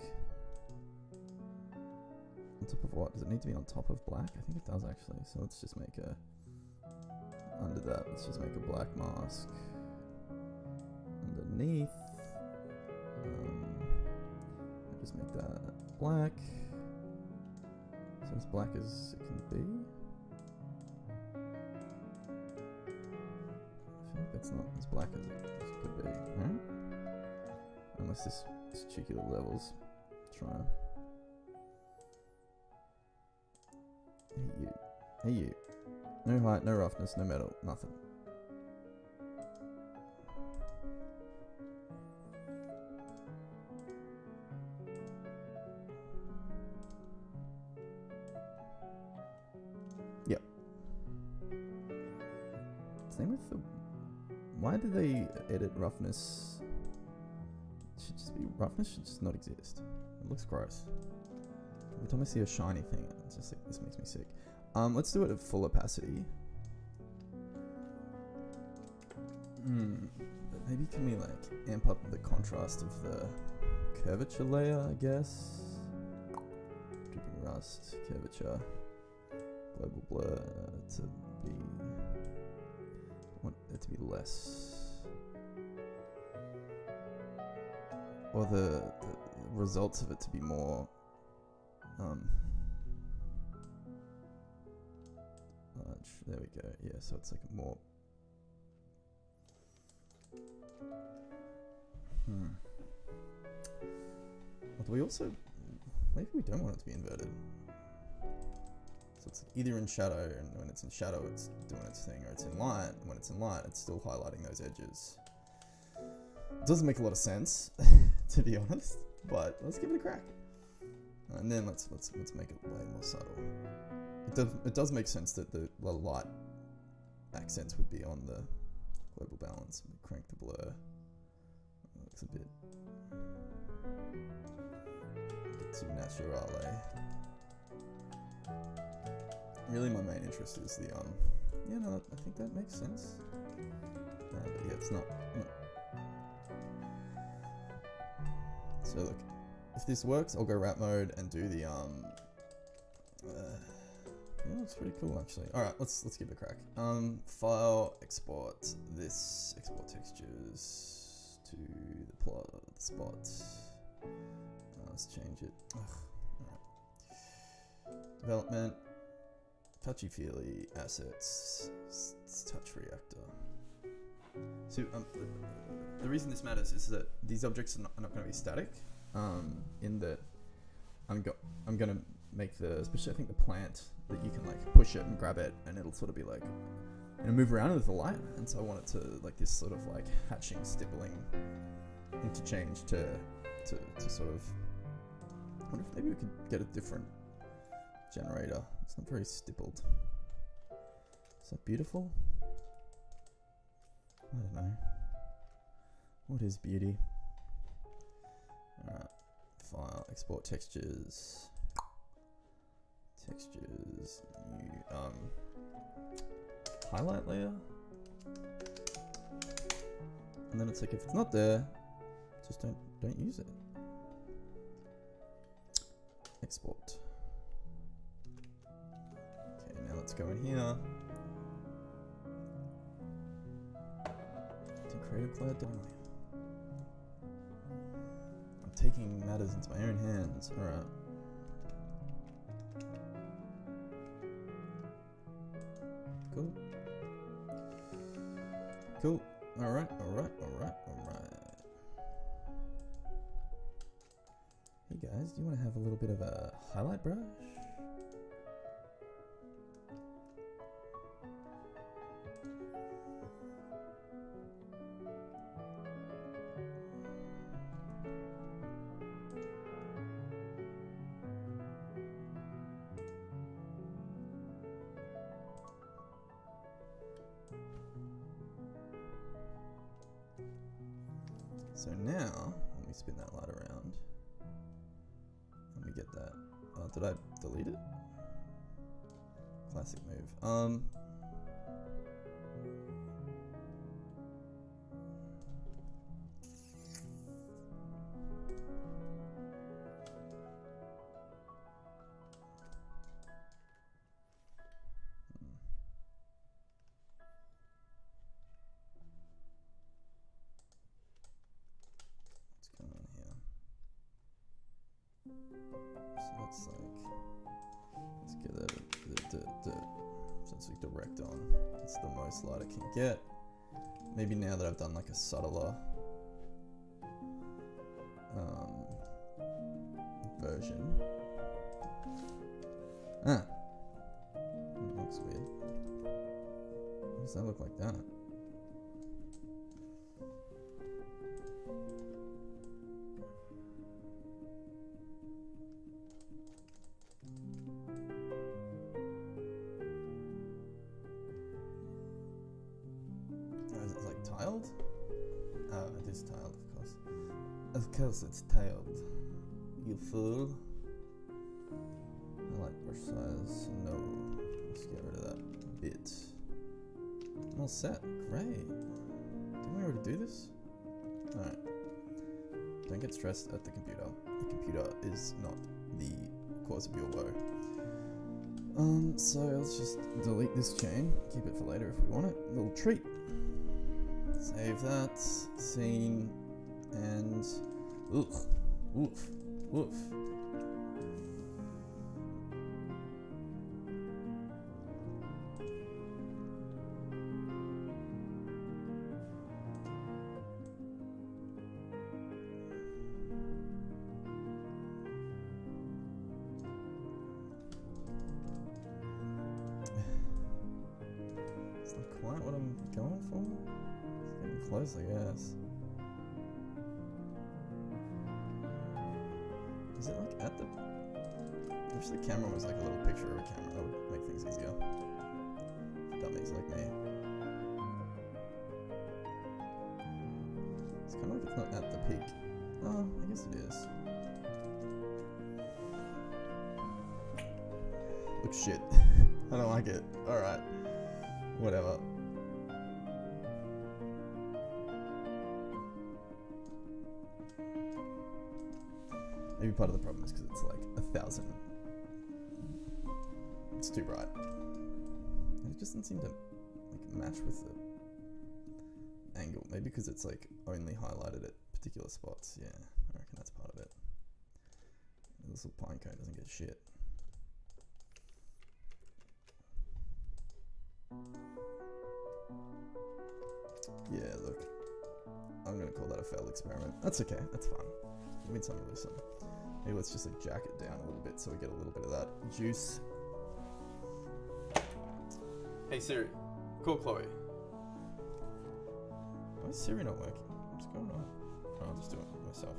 On top of what? Does it need to be on top of black? I think it does actually. So let's just make a, under that, let's just make a black mask. Underneath, make that black. So as black as it can be. I feel like that's not as black as it could be, right? Unless this is cheeky little levels. Try. Hey you. Hey you. No height, no roughness, no metal, nothing. Yep. Same with the... Why did they edit roughness? It should just be... Roughness should just not exist. It looks gross. Every time I see a shiny thing, it's just like, this makes me sick. Let's do it at full opacity. But maybe can we like amp up the contrast of the curvature layer, I guess? Dripping rust, curvature, global blur to be... I want it to be less. Or the results of it to be more... there we go. Yeah, so it's like more... Well, do we also... Maybe we don't want it to be inverted. So it's like either in shadow, and when it's in shadow it's doing its thing, or it's in light, and when it's in light it's still highlighting those edges. It doesn't make a lot of sense, to be honest, but let's give it a crack. And then let's make it way more subtle. It does make sense that the light accents would be on the global balance. We crank the blur. It looks a bit too natural. Really, my main interest is the yeah, no, I think that makes sense. But yeah, it's not. So look, if this works, I'll go wrap mode and do the yeah, looks pretty cool actually. Alright, let's give it a crack. File, export this, export textures to the plot, the spot. Let's change it. Alright. Development, touchy-feely assets, touch reactor. So the reason this matters is that these objects are not going to be static. In that I'm going to make especially I think the plant, that you can like push it and grab it and it'll sort of be like, move around with the light, and so I want it to like this sort of like hatching, stippling interchange to sort of, I wonder if maybe we could get a different generator. It's not very stippled. Is that beautiful? I don't know. What is beauty? Alright, file, export textures. Textures, new, highlight layer. And then it's like, if it's not there, just don't use it. Export. Okay, now let's go in here. To Creative Cloud demo. I'm taking matters into my own hands. Alright. Cool. Cool. Alright. Hey guys, do you want to have a little bit of a highlight brush? So now, let me spin that light around. Let me get that. Did I delete it? Classic move. What's going on here? since we direct on, it's the most light I can get. Maybe now that I've done like a subtler version. That looks weird. Why does that look like that? Oh, is it like tiled? Oh, it is tiled, of course. Of course it's tiled. You fool. I like brush size. No. Let's get rid of that bit. I'm all set. Great. Didn't we already do this? Alright. Don't get stressed at the computer. The computer is not the cause of your woe. So let's just delete this chain. Keep it for later if we want it. Little treat. Save that. Scene. And... Oof. Woof. Woof. It's not quite what I'm going for. It's getting close, I guess. Is it like at the... I wish the camera was like a little picture of a camera. That would make things easier. Dummies like me. It's kind of like it's not at the peak. Oh, I guess it is. Looks shit. I don't like it. Alright. Whatever. Maybe part of the problem is because it's like 1,000. It's too bright. And it just doesn't seem to like match with the angle. Maybe because it's like only highlighted at particular spots. Yeah, I reckon that's part of it. This little pine cone doesn't get shit. Yeah, look. I'm gonna call that a failed experiment. That's okay, that's fine. Win some, lose some. Maybe let's just like jack it down a little bit so we get a little bit of that juice. Hey Siri, call Chloe. Why is Siri not working? What's going on? Oh, I'll just do it myself.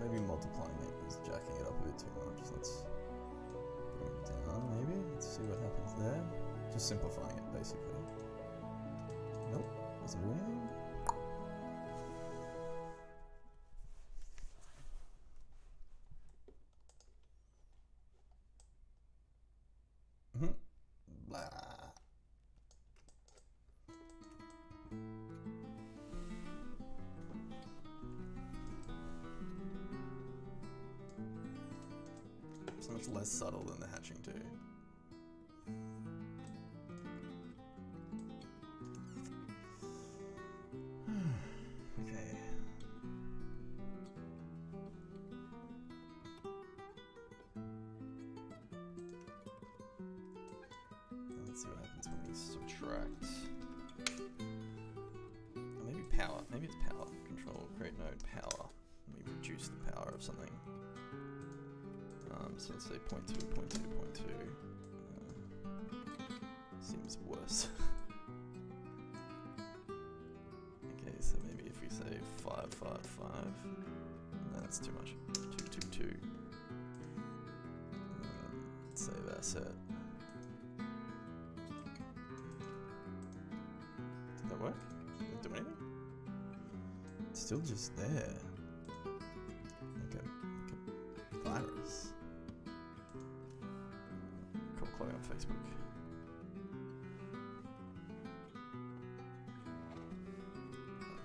Maybe multiplying it is jacking it up a bit too much. Let's bring it down maybe. Let's see what happens there. Just simplifying it basically. Nope, doesn't do anything. Blah. So much less subtle than the hatching too. Okay. happens when we subtract. Or maybe power. Maybe it's power. Control, create node, power. And we reduce the power of something. So let's say 0.2, 0.2, 0.2. Seems worse. Okay, so maybe if we say 5, 5, 5. No, that's too much. 2, 2, 2. Save asset. Did that work? Did it do anything? It's still just there. Like a virus. Call Chloe on Facebook.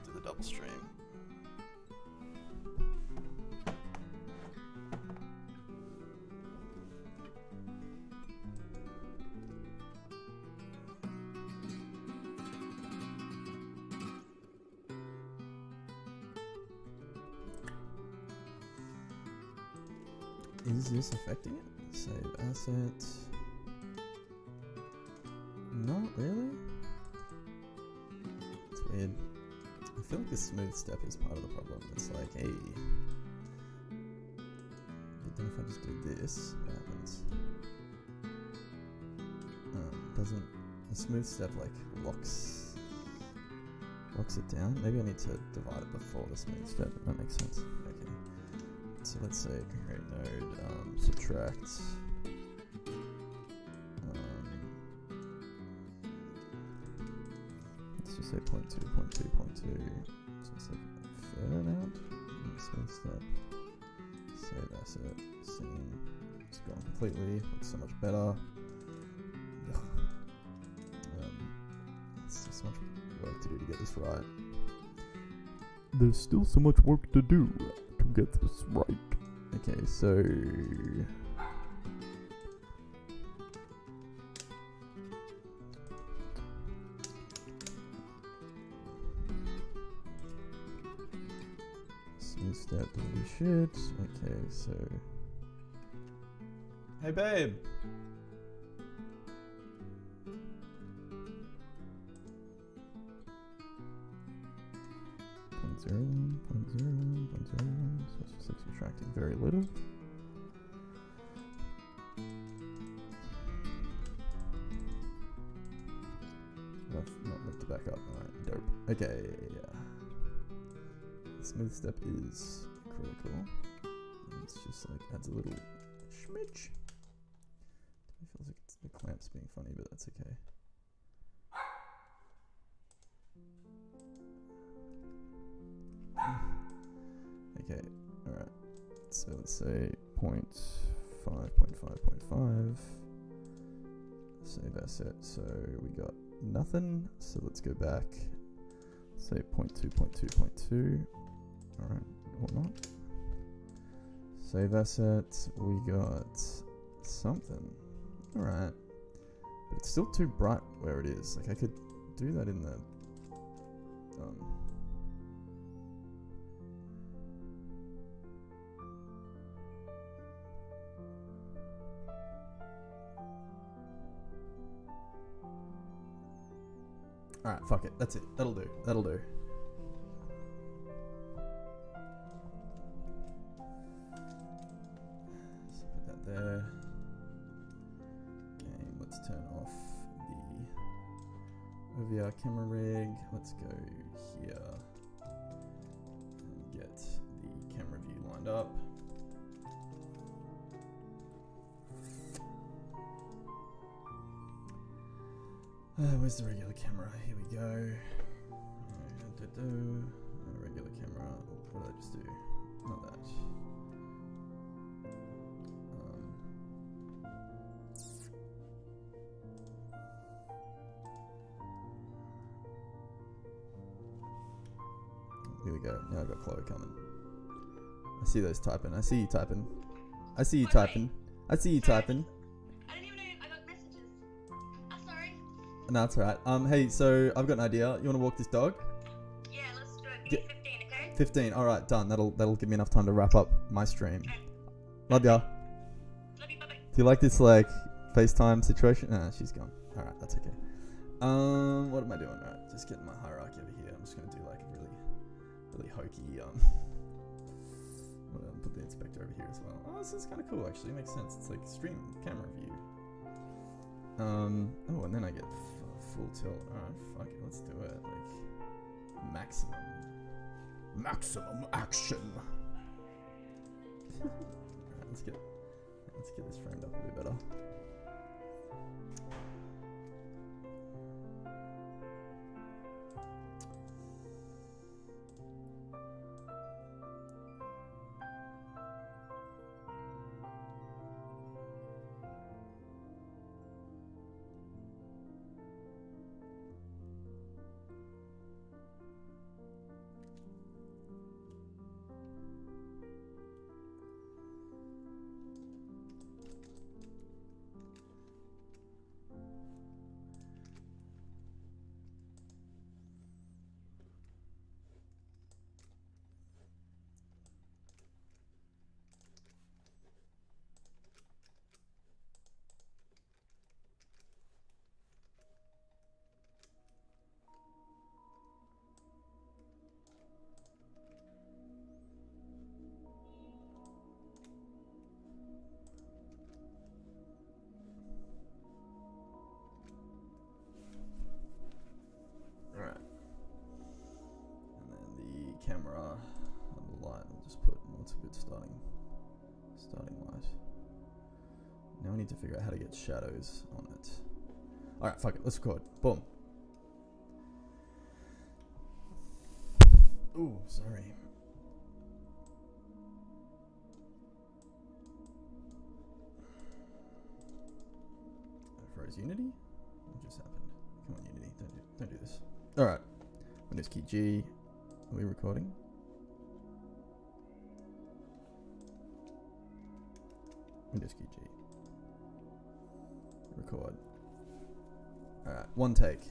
Do the double stream. Is this affecting it? Save asset. Not really. It's weird. I feel like the smooth step is part of the problem. It's like, hey. But then if I just do this, what happens? Doesn't the smooth step like locks it down? Maybe I need to divide it before the smooth step. That makes sense. Okay. So let's say create node, subtract. Let's just say 0.2, 0.2, 0.2. So it's like a fair amount. Smooth step. Save asset. Scene. It's gone completely. Looks so much better. It's so much work to do to get this right. There's still so much work to do to get this right. Okay, so smooth step dirty shit. Okay, so hey babe. .01, .01, .01, so it's just like subtracting very little. I've not looked it back up. Alright, dope. Okay, yeah. Smooth step is critical. It's just like adds a little schmitch. It feels like the clamp's being funny, but that's okay. Okay, alright. So let's say 0.5, 0.5, 0.5. Save asset. So we got nothing. So let's go back. Say 0.2, 0.2, 0.2. Alright, or not. Save asset. We got something. Alright. But it's still too bright where it is. Like I could do that in the Alright, fuck it. That's it. That'll do. That'll do. So put that there. Game. Let's turn off the OVR camera rig. Let's go here and get the camera view lined up. Where's the regular camera? Here we go. Regular camera. What did I just do? Not that. Here we go. Now I've got Chloe coming. I see those typing. I see you typing. I see you typing. I see you typing. I didn't even know I got messages. I'm sorry. No, that's alright. Hey, so I've got an idea. You want to walk this dog? Yeah, let's do it. Give me 15, okay? 15. Alright, done. That'll give me enough time to wrap up my stream. Okay. Love ya. Love you, bye-bye. Do you like this like FaceTime situation? Nah, she's gone. Alright, that's okay. What am I doing? Alright, just getting my hierarchy over here. I'm just gonna do like a really hokey, put the inspector over here as well. Oh, this is kind of cool actually. It makes sense. It's like stream camera view. Oh, and then I get full tilt. Alright, fuck it, let's do it. Like, maximum action. Alright, let's get this framed up a bit better. Camera and the light. I'll just put what's a good starting light. Now I need to figure out how to get shadows on it. Alright, fuck it, let's record. Boom. Ooh, sorry. I froze Unity? What just happened? Come on, Unity, don't do this. Alright. Windows key G. Are we recording? Windows key G. Record. Alright, one take.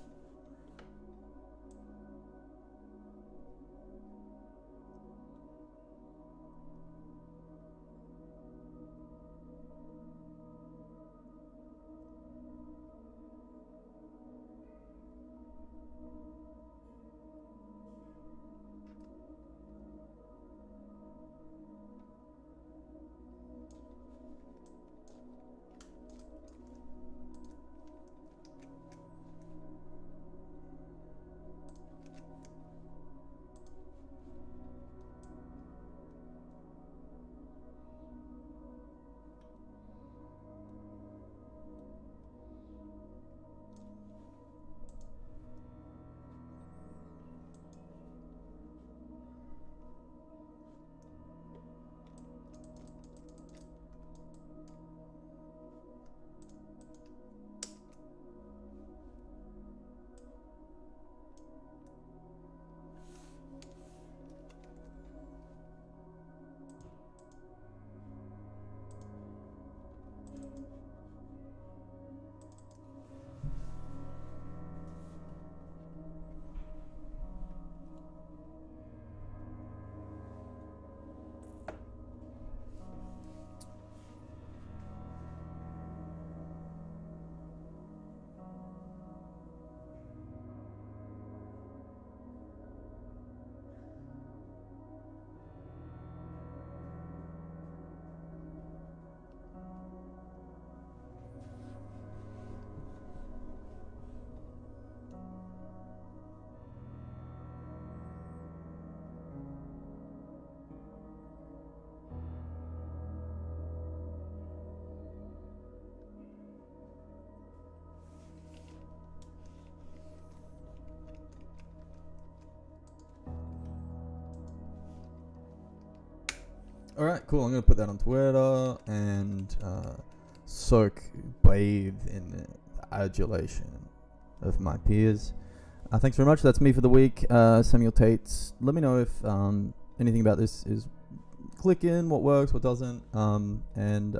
Alright, cool. I'm going to put that on Twitter and bathe in the adulation of my peers. Thanks very much. That's me for the week. Samuel Tates. Let me know if anything about this is clicking, what works, what doesn't. And